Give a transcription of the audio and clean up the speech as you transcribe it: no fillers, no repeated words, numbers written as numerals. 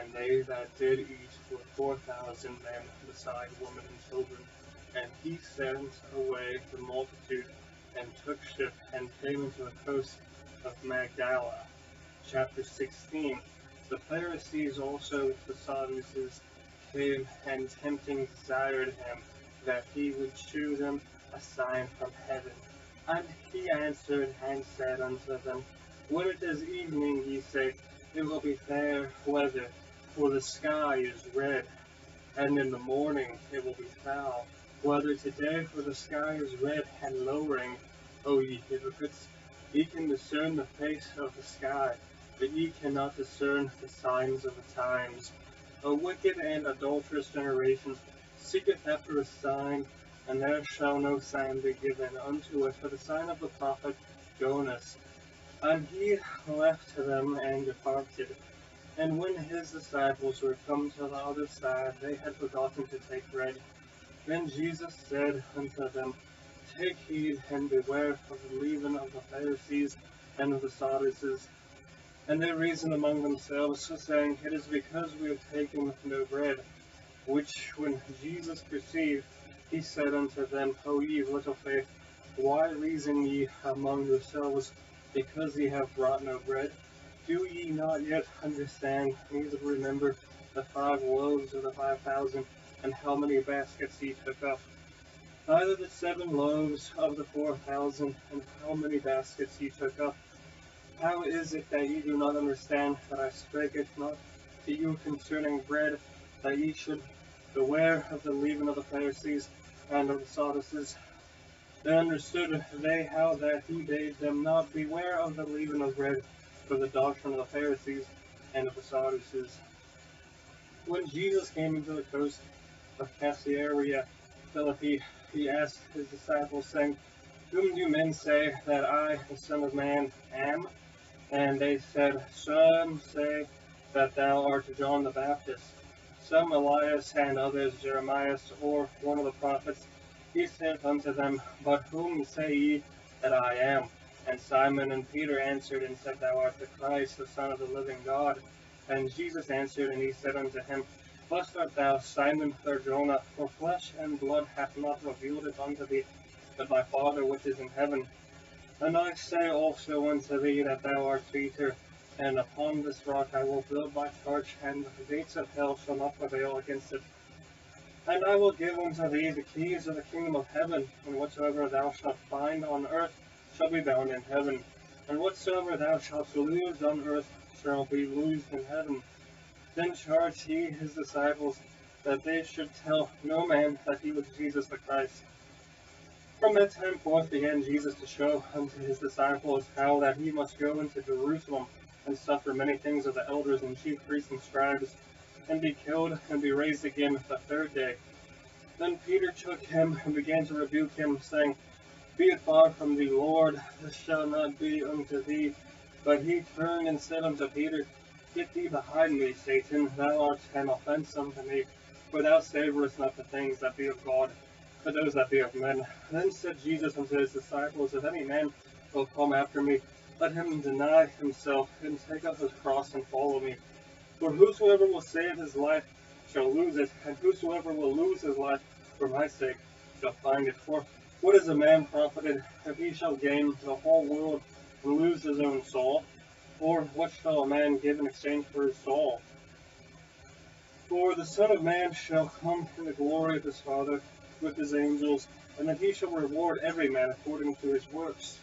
And they that did eat were 4,000 men, beside women and children. And he sent away the multitude, and took ship, and came into the coast of Magdala. Chapter 16. The Pharisees also with the Sadducees came, and tempting desired him, that he would shew them a sign from heaven. And he answered and said unto them, When it is evening, ye say, it will be fair weather, for the sky is red, and in the morning it will be foul weather today, for the sky is red and lowering. O ye hypocrites, ye can discern the face of the sky, but ye cannot discern the signs of the times. A wicked and adulterous generation seeketh after a sign, and there shall no sign be given unto it but the sign of the prophet Jonas. And he left them and departed. And when his disciples were come to the other side, they had forgotten to take bread. Then Jesus said unto them, Take heed and beware of the leaven of the Pharisees and of the Sadducees. And they reasoned among themselves, saying, It is because we have taken no bread. Which when Jesus perceived, he said unto them, O ye of little faith, why reason ye among yourselves, because ye have brought no bread? Do ye not yet understand, neither remember the 5 loaves of the 5,000, and how many baskets ye took up? Neither the 7 loaves of the 4,000, and how many baskets ye took up? How is it that ye do not understand that I spake it not to you concerning bread, that ye should beware of the leaven of the Pharisees and of the Sadducees? Then understood they how that he bade them not beware of the leaven of bread, for the doctrine of the Pharisees and of the Sadducees. When Jesus came into the coast of Caesarea Philippi, he asked his disciples, saying, Whom do men say that I, the Son of Man, am? And they said, Some say that thou art John the Baptist, some Elias, and others Jeremiah, or one of the prophets. He said unto them, But whom say ye that I am? And Simon and Peter answered and said, Thou art the Christ, the Son of the living God. And Jesus answered, and he said unto him, Blessed art thou, Simon Bar-Jonah, for flesh and blood hath not revealed it unto thee, but my Father which is in heaven. And I say also unto thee that thou art Peter, and upon this rock I will build my church, and the gates of hell shall not prevail against it. And I will give unto thee the keys of the kingdom of heaven, and whatsoever thou shalt bind on earth shall be bound in heaven, and whatsoever thou shalt loose on earth shall be loosed in heaven. Then charged he his disciples that they should tell no man that he was Jesus the Christ. From that time forth began Jesus to show unto his disciples how that he must go into Jerusalem, and suffer many things of the elders and chief priests and scribes, and be killed, and be raised again the 3rd day. Then Peter took him, and began to rebuke him, saying, Be it far from thee, Lord, this shall not be unto thee. But he turned and said unto Peter, Get thee behind me, Satan, thou art an offense unto me, for thou savorest not the things that be of God, but those that be of men. Then said Jesus unto his disciples, If any man will come after me, let him deny himself, and take up his cross, and follow me. For whosoever will save his life shall lose it, and whosoever will lose his life for my sake shall find it. For what is a man profited, if he shall gain the whole world and lose his own soul? Or what shall a man give in exchange for his soul? For the Son of Man shall come in the glory of his Father with his angels, and then he shall reward every man according to his works.